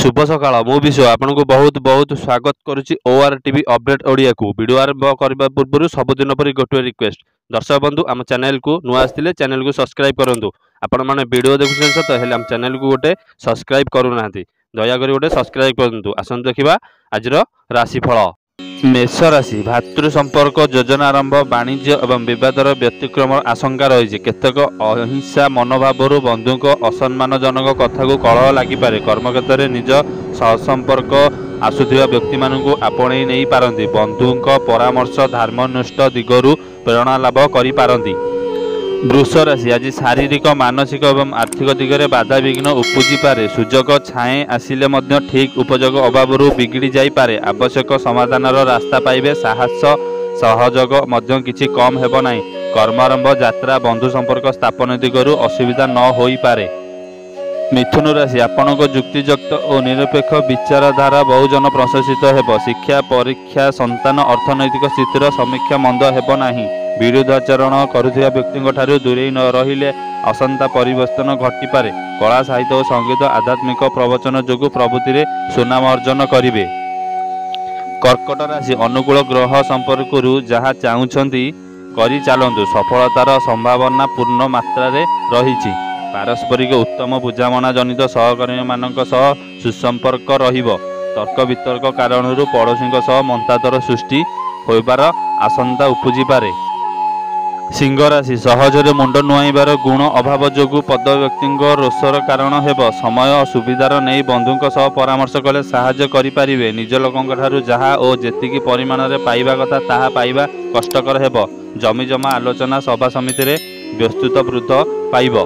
शुभ सकाळ मु विश्व आपको बहुत बहुत स्वागत करुच्ची ओआर टीवी अपडेट ओडिया को वीडियो आरंभ करने पूर्व सबुदिन पर गोटे रिक्वेस्ट दर्शक बंधु आम चैनल को नुआ आसते चैनल को सब्सक्राइब करूँ आपण मैंने वीडियो देखुं सत है आम चैनल को गोटे सब्सक्राइब करूना दयाकोरी गोटे सब्सक्राइब करूँ आसतु देखा आज राशिफल मेष राशि भातृ संपर्क योजना आरंभ वाणिज्य एवं विवादर व्यतिक्रम आशंका रही केतक अहिंसा मनोभाव बंधुक असम्मानजनक कथा को कलह लगिपे कर्मक्षेत्र में निज सहसंपर्क आसुवा व्यक्ति मानू आपणे नहीं पारती बंधुक परामर्श धर्मनिष्ठ दिगरु प्रेरणा लाभ करि वृष राशि आज शारीरिक मानसिक एवं आर्थिक दिगरे बाधा विघ्न उपजी पारे सुजोग छाए आसिले मध्य ठीक उपयोग अभाव बिगड़ी जाइपारे आवश्यक समाधान रास्ता पाइबे साहस सहयोग मध्य किछि कम हेबो नाही कर्मारंभ यात्रा बंधु संपर्क स्थापन दिगरु असुविधा न होई पारे। मिथुन राशि आपणक जुक्तियुक्त और निरपेक्ष विचारधारा बहुजन प्रशंसित हेब शिक्षा परीक्षा संतान अर्थनैतिक स्थितिर समीक्षा मंद हेब नाही विरुद्धाचरण करुथिबा व्यक्तिଙ୍କ ठाରୁ दूरेई न रहिले असंता परिवर्तन घटिपारे कला साहित्य और संगीत आध्यात्मिक प्रवचन जोगु प्रवृत्ति रे सुनाम अर्जन करिवे। कर्कट राशि अनुकूल ग्रह संपर्क जहाँ चाहूँगी करी चलतु सफलतार संभावना पूर्ण मात्रा रे रही पारस्परिक उत्तम बुझामणा जनित सहकर्मी मानक सह सुसंपर्क रहिबो तर्क वितर्क कारण पड़ोशी सह मंतातर सृष्टि होइबार आशंका उपजी पारे। सिंह राशि सहजरे मुंड नुआईबार गुण अभाव जोगु पद व्यक्ति रोषर कारण हेब समय सुविधार नहीं बंधुक सह परामर्श कले साहाय्य करिपारिबे निज लोकंक ठारू जहा ओ जेतिकी परिमाण रे पाइबा कथा ताहा पाइबा कष्टकर हेब जमी जमा आलोचना सभा समिति रे व्यस्तुत वृद्ध पाइब।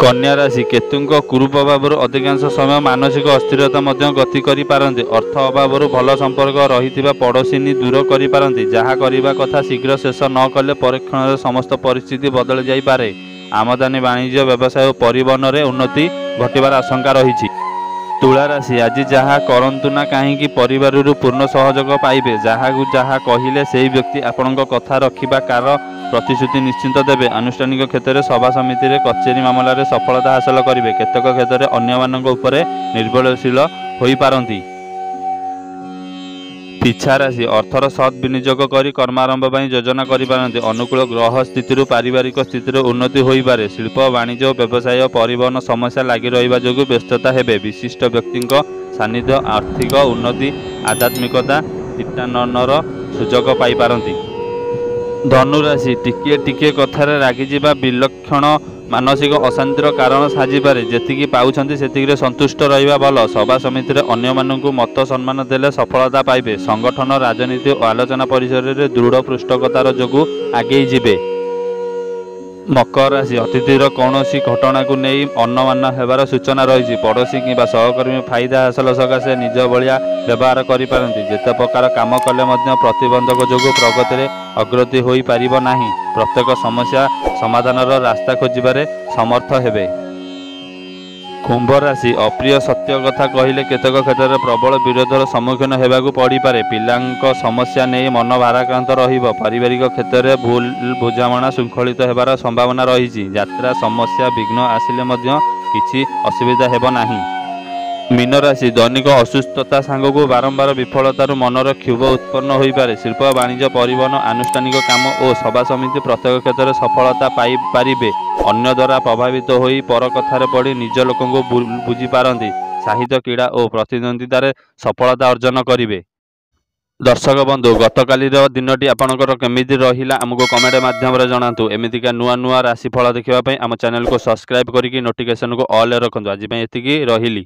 कन्या राशि केतुंक कुरूप्रभाव अधिकांश समय मानसिक अस्थिरता मध्य गति करि पारंती अर्थ अभाव भल संपर्क रही पड़ोशिनी दूर करि पारंती जहाँ करने कथा शीघ्र शेष न कले परीक्षण समस्त परिस्थिति बदल जाई पारे। आमदानी वाणिज्य व्यवसाय और परिवहन में उन्नति घटिबार आशंका रही। तुला राशि आज जहाँ करंतु ना कहीं परिवार पूर्ण सहयोग पाइबे जहाँ जहाँ कहले से व्यक्ति आपण कथा रखा कार प्रतिश्रुति निश्चिंत देवे आनुष्ठानिक क्षेत्र में सभा समिति रे कचेरी मामला रे सफलता हासिल करेंगे केतक क्षेत्र में अन्य मानक उपरे निर्भरशील होई पारंती। पिछा राशि अर्थर सद विनियोग करी कर्मारंभ पर योजना करिपारंती अनुकूल ग्रह स्थिति पारिवारिक स्थिति उन्नति होई पारे शिल्प वाणिज्य व्यवसाय परिवहन समस्या लगी रहिबा जोगु व्यस्तता हेबे विशिष्ट व्यक्ति सानिध्य आर्थिक उन्नति आध्यात्मिकता तीर्थाटनर सुजोग पाई पारंती। धनुराशि टिके टिके कथार रागिजिबा विलक्षण मानसिक अशांतिर कारण साजिपारे जेतिकी पाउछंती सेतिकी संतुष्ट रहिबा भल सभा समिति रे अन्य मानकु मत सम्मान देले सफलता पाइबे संगठन राजनीति और आलोचना परिसर रे दृढ़ पृष्ठकतार जोगु आगे जिबे। मकर राशि अतिथिर कौनसी घटना को नहीं अन्नमान हेबार सूचना रही पड़ोशी कि सहकर्मी फायदा हासिल सकाशे निज भाया व्यवहार करिपारंती जेते प्रकार काम कले मध्य प्रतिबंधक जोगु प्रगति रे अग्रति होई पारिबो नाही प्रत्येक समस्या समाधानर रास्ता खोजिबारे समर्थ हेबे। कुंभ राशि अप्रिय सत्य कथा कहले केतक क्षेत्र में प्रबल विरोधर सम्मुखीन होगाकू पड़ पारे पिलांक समस्या नहीं मन भाराक्रांत रहिबो पारिवारिक क्षेत्र में भूल बुझामणा श्रृंखलित हेबार संभावना रही यात्रा समस्या विघ्न आसिले मध्य किछि असुविधा हेबो नाही। मीन राशि दैनिक असुस्थता सांगक बारंबार विफलतार मनर क्षोभ उत्पन्न हो पारे शिल्प वाणिज्य परिवहन आनुष्ठानिक काम और सभा समिति प्रत्येक क्षेत्र में सफलता पाई पारिबे अन्य द्वारा प्रभावित हो पर कथार पड़ी निज लोक बुझी पारंती साहित्य क्रीड़ा और प्रतिद्वंदितार सफलता अर्जन करेंगे। दर्शक बंधु गतकाली दिनटी आपंकर केमिति रहिला आमको कमेंट माध्यम जनातु एमितिका नुआ नुआ राशिफल देखा आम चैनल को सब्सक्राइब करके नोटिफिकेशन को ऑल रखु आज एतिकी रहिली।